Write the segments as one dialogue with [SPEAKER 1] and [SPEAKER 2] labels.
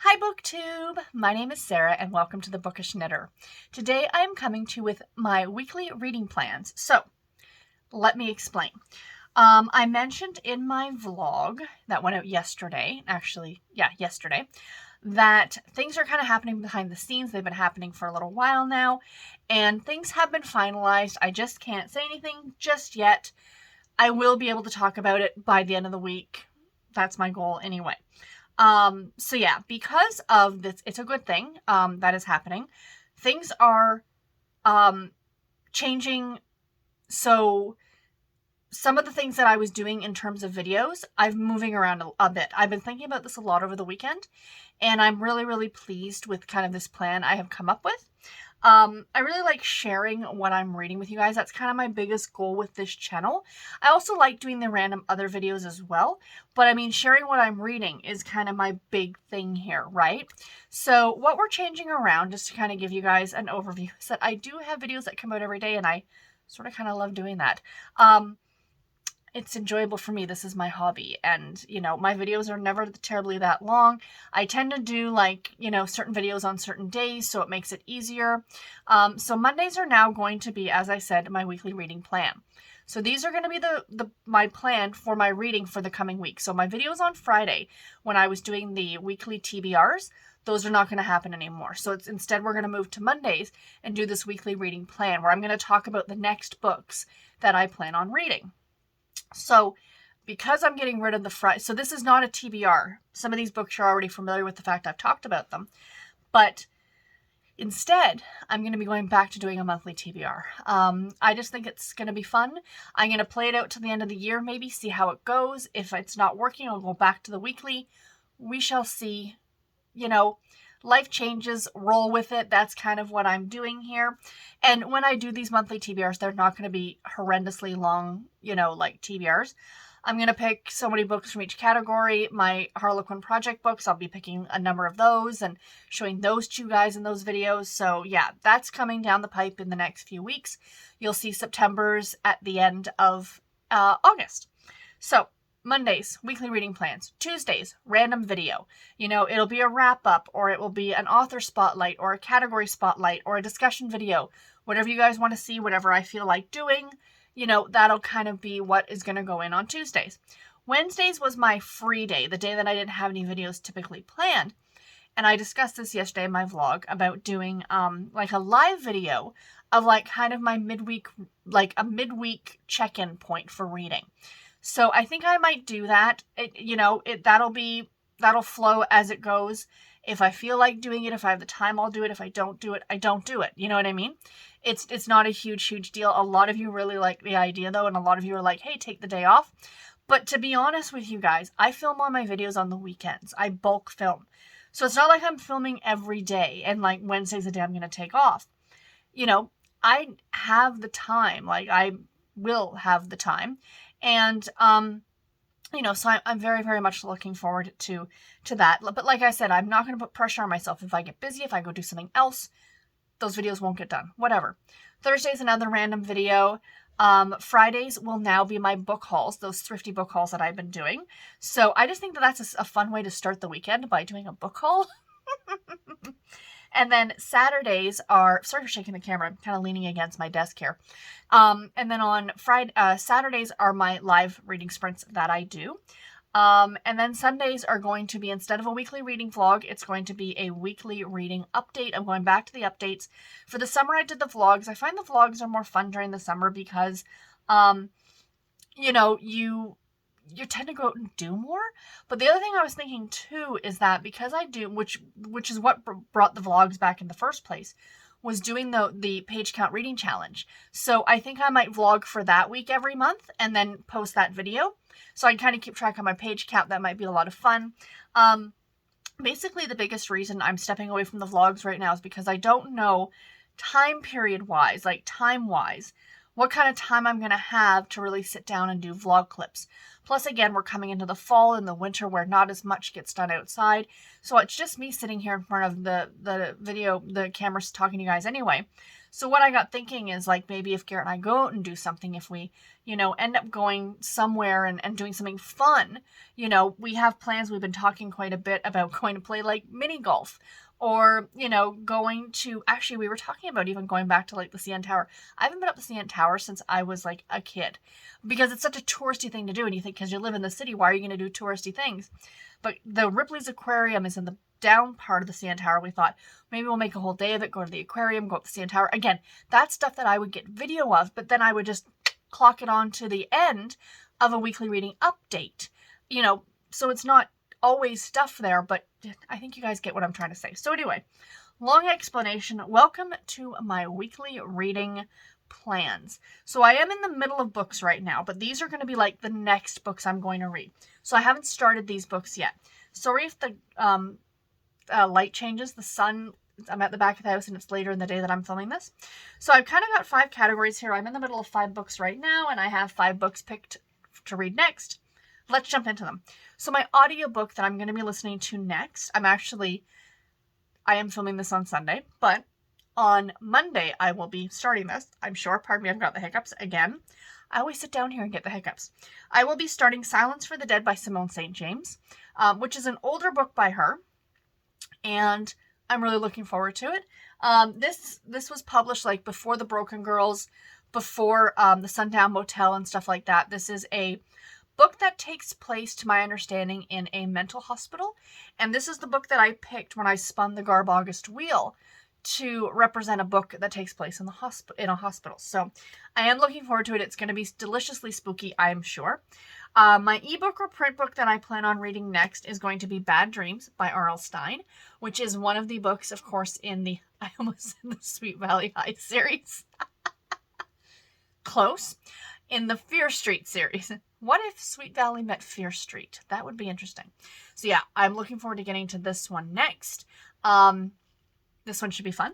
[SPEAKER 1] Hi BookTube! My name is Sarah and welcome to the Bookish Knitter. Today I am coming to you with my weekly reading plans. So, let me explain. I mentioned in my vlog that went out yesterday, yesterday, that things are kind of happening behind the scenes. They've been happening for a little while now, and things have been finalized. I just can't say anything just yet. I will be able to talk about it by the end of the week. That's my goal anyway. So yeah, because of this, it's a good thing, that is happening. Things are, changing. So some of the things that I was doing in terms of videos, I'm moving around a bit. I've been thinking about this a lot over the weekend, and I'm really, really pleased with kind of this plan I have come up with. I really like sharing what I'm reading with you guys. That's kind of my biggest goal with this channel. I also like doing the random other videos as well, but I mean, sharing what I'm reading is kind of my big thing here, right? So what we're changing around, just to kind of give you guys an overview, is that I do have videos that come out every day, and I sort of kind of love doing that. It's enjoyable for me. This is my hobby, and you know, my videos are never terribly that long. I tend to do certain videos on certain days, so it makes it easier. So Mondays are now going to be, as I said, my weekly reading plan. So these are going to be my plan for my reading for the coming week. So my videos on Friday, when I was doing the weekly TBRs, those are not going to happen anymore. So instead we're going to move to Mondays and do this weekly reading plan where I'm going to talk about the next books that I plan on reading. So because I'm getting rid of the Friday, so this is not a TBR. Some of these books you're already familiar with the fact I've talked about them. But instead, I'm going to be going back to doing a monthly TBR. I just think it's going to be fun. I'm going to play it out to the end of the year, maybe see how it goes. If it's not working, I'll go back to the weekly. We shall see. You know, life changes, roll with it. That's kind of what I'm doing here. And when I do these monthly TBRs, they're not going to be horrendously long, like TBRs. I'm going to pick so many books from each category. My Harlequin project books, I'll be picking a number of those and showing those to you guys in those videos. So yeah, that's coming down the pipe in the next few weeks. You'll see September's at the end of August. So Mondays, weekly reading plans. Tuesdays, random video. It'll be a wrap-up, or it will be an author spotlight, or a category spotlight, or a discussion video. Whatever you guys want to see, whatever I feel like doing, that'll kind of be what is going to go in on Tuesdays. Wednesdays was my free day, the day that I didn't have any videos typically planned. And I discussed this yesterday in my vlog about doing like a live video of kind of my midweek, like a midweek check-in point for reading. So I think I might do that. That'll flow as it goes. If I feel like doing it, if I have the time, I'll do it. If I don't do it, I don't do it. You know what I mean? It's not a huge deal. A lot of you really like the idea though, and a lot of you are like, hey, take the day off. But to be honest with you guys, I film all my videos on the weekends. I bulk film. So it's not like I'm filming every day and like Wednesday's the day I'm going to take off. I have the time. I will have the time. And, so I'm very, very much looking forward to that. But like I said, I'm not going to put pressure on myself. If I get busy, if I go do something else, those videos won't get done. Whatever. Thursday's another random video. Fridays will now be my book hauls, those thrifty book hauls that I've been doing. So I just think that that's a fun way to start the weekend by doing a book haul. And then Saturdays are, sorry for shaking the camera, I'm kind of leaning against my desk here. And then on Saturdays are my live reading sprints that I do. And then Sundays are going to be, instead of a weekly reading vlog, it's going to be a weekly reading update. I'm going back to the updates. For the summer, I did the vlogs. I find the vlogs are more fun during the summer because, you tend to go out and do more. But the other thing I was thinking too is that because I do, which is what brought the vlogs back in the first place, was doing the page count reading challenge. So I think I might vlog for that week every month and then post that video. So I kind of keep track of my page count. That might be a lot of fun. Basically the biggest reason I'm stepping away from the vlogs right now is because I don't know time period wise, like time wise, what kind of time I'm going to have to really sit down and do vlog clips. Plus, again, we're coming into the fall and the winter where not as much gets done outside. So it's just me sitting here in front of the camera talking to you guys anyway. So what I got thinking is like, maybe if Garrett and I go out and do something, if we, end up going somewhere and doing something fun, we have plans. We've been talking quite a bit about going to play like mini golf, or, going to, actually we were talking about even going back to like the CN Tower. I haven't been up the CN Tower since I was like a kid, because it's such a touristy thing to do. And you think, because you live in the city, why are you going to do touristy things? But the Ripley's Aquarium is in the down part of the CN Tower. We thought maybe we'll make a whole day of it, go to the aquarium, go up the CN Tower. Again, that's stuff that I would get video of, but then I would just clock it on to the end of a weekly reading update. So it's not always stuff there, but I think you guys get what I'm trying to say. So anyway, long explanation. Welcome to my weekly reading plans. So I am in the middle of books right now, but these are going to be like the next books I'm going to read. So I haven't started these books yet. Sorry if the light changes. The sun, I'm at the back of the house and it's later in the day that I'm filming this. So I've kind of got 5 categories here. I'm in the middle of 5 books right now, and I have 5 books picked to read next. Let's jump into them. So my audiobook that I'm going to be listening to next, I am filming this on Sunday, but on Monday I will be starting this. I'm sure, pardon me, I've got the hiccups again. I always sit down here and get the hiccups. I will be starting Silence for the Dead by Simone St. James, which is an older book by her, and I'm really looking forward to it. This was published like before The Broken Girls, before the Sundown Motel and stuff like that. This is a book that takes place, to my understanding, in a mental hospital, and this is the book that I picked when I spun the Garb August wheel to represent a book that takes place in a hospital. So I am looking forward to it. It's going to be deliciously spooky, I'm sure. My ebook or print book that I plan on reading next is going to be Bad Dreams by R.L. Stine, which is one of the books, of course, in the Sweet Valley High series. Close. In the Fear Street series. What if Sweet Valley met Fear Street? That would be interesting. So yeah, I'm looking forward to getting to this one next. This one should be fun.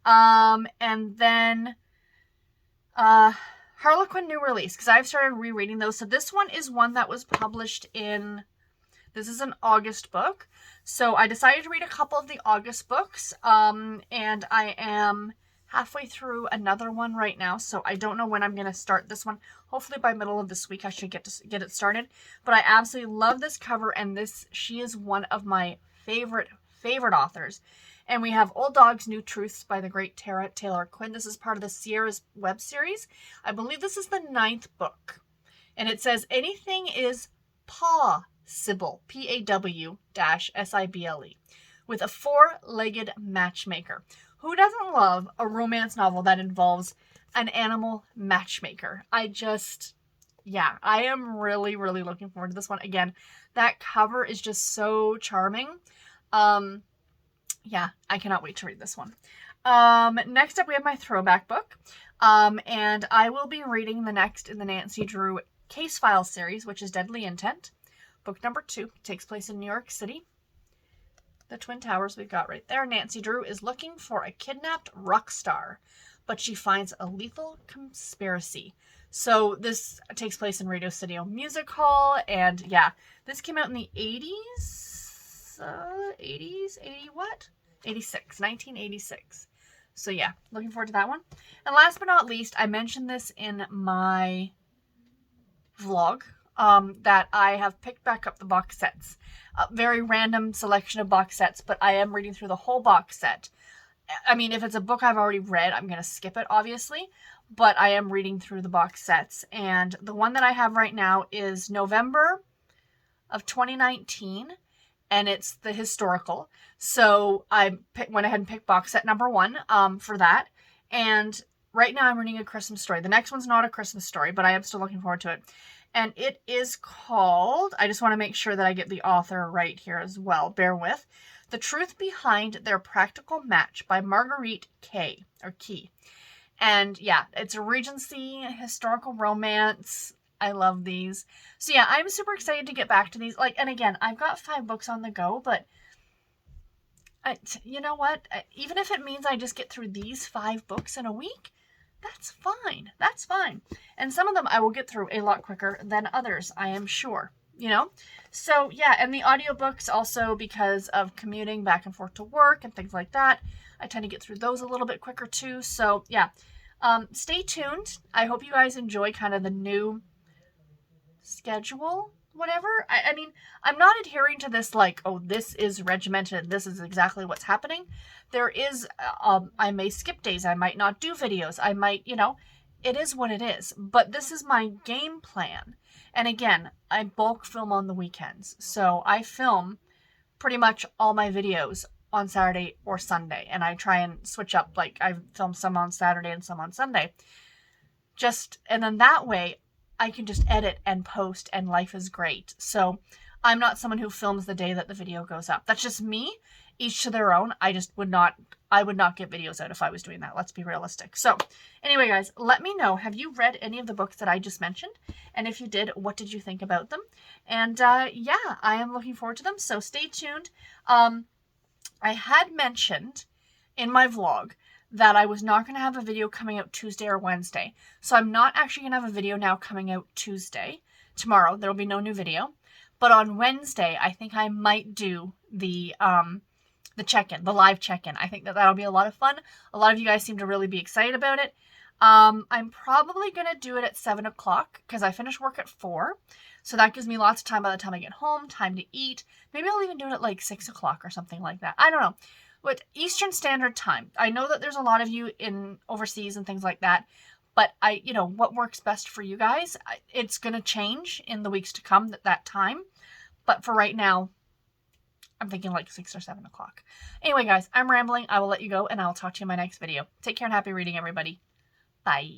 [SPEAKER 1] And then Harlequin new release, because I've started rereading those. So this one is one that was published this is an August book. So I decided to read a couple of the August books, and I am halfway through another one right now, so I don't know when I'm going to start this one. Hopefully by middle of this week I should get it started. But I absolutely love this cover, and she is one of my favorite authors. And we have Old Dogs, New Truths by the great Taylor Quinn. This is part of the Sierra's web series. I believe this is the 9th book. And it says, anything is possible, P-A-W-SIBLE, with a 4-legged matchmaker. Who doesn't love a romance novel that involves an animal matchmaker? I am really, really looking forward to this one. Again, that cover is just so charming. Yeah, I cannot wait to read this one. Next up, we have my throwback book. And I will be reading the next in the Nancy Drew Case File series, which is Deadly Intent. Book number 2 takes place in New York City. The Twin Towers we've got right there. Nancy Drew is looking for a kidnapped rock star, but she finds a lethal conspiracy. So this takes place in Radio City Music Hall, and yeah, this came out in the 80s? 1986. So yeah, looking forward to that one. And last but not least, I mentioned this in my vlog, that I have picked back up the box sets. A very random selection of box sets, but I am reading through the whole box set. I mean, if it's a book I've already read, I'm going to skip it, obviously, but I am reading through the box sets. And the one that I have right now is November of 2019, and it's the historical. So I went ahead and picked box set number 1 for that. And right now I'm reading A Christmas Story. The next one's not A Christmas Story, but I am still looking forward to it. And it is called, I just want to make sure that I get the author right here as well, bear with, The Truth Behind Their Practical Match by Marguerite Kaye. And yeah, it's a Regency historical romance. I love these. So yeah, I'm super excited to get back to these. And again, I've got 5 books on the go, but you know what? Even if it means I just get through these 5 books in a week, that's fine. That's fine. And some of them I will get through a lot quicker than others, I am sure. you know? So yeah, and the audiobooks also, because of commuting back and forth to work and things like that, I tend to get through those a little bit quicker too. So yeah, stay tuned. I hope you guys enjoy kind of the new schedule, whatever. I mean, I'm not adhering to this like, oh, this is regimented, this is exactly what's happening. There is, I may skip days, I might not do videos, I might, it is what it is. But this is my game plan. And again, I bulk film on the weekends. So I film pretty much all my videos on Saturday or Sunday. And I try and switch up, like I film some on Saturday and some on Sunday. And then that way I can just edit and post and life is great. So I'm not someone who films the day that the video goes up. That's just me. Each to their own. I would not get videos out if I was doing that. Let's be realistic. So anyway, guys, let me know. Have you read any of the books that I just mentioned? And if you did, what did you think about them? And yeah, I am looking forward to them. So stay tuned. I had mentioned in my vlog that I was not going to have a video coming out Tuesday or Wednesday. So I'm not actually going to have a video now coming out Tuesday. Tomorrow, there will be no new video. But on Wednesday, I think I might do the check-in, the live check-in. I think that'll be a lot of fun. A lot of you guys seem to really be excited about it. I'm probably going to do it at 7 o'clock because I finish work at 4. So that gives me lots of time by the time I get home, time to eat. Maybe I'll even do it at like 6 o'clock or something like that. I don't know. With Eastern Standard Time. I know that there's a lot of you in overseas and things like that. But what works best for you guys, it's going to change in the weeks to come, that time. But for right now, I'm thinking like 6 or 7 o'clock. Anyway, guys, I'm rambling. I will let you go, and I'll talk to you in my next video. Take care and happy reading, everybody. Bye.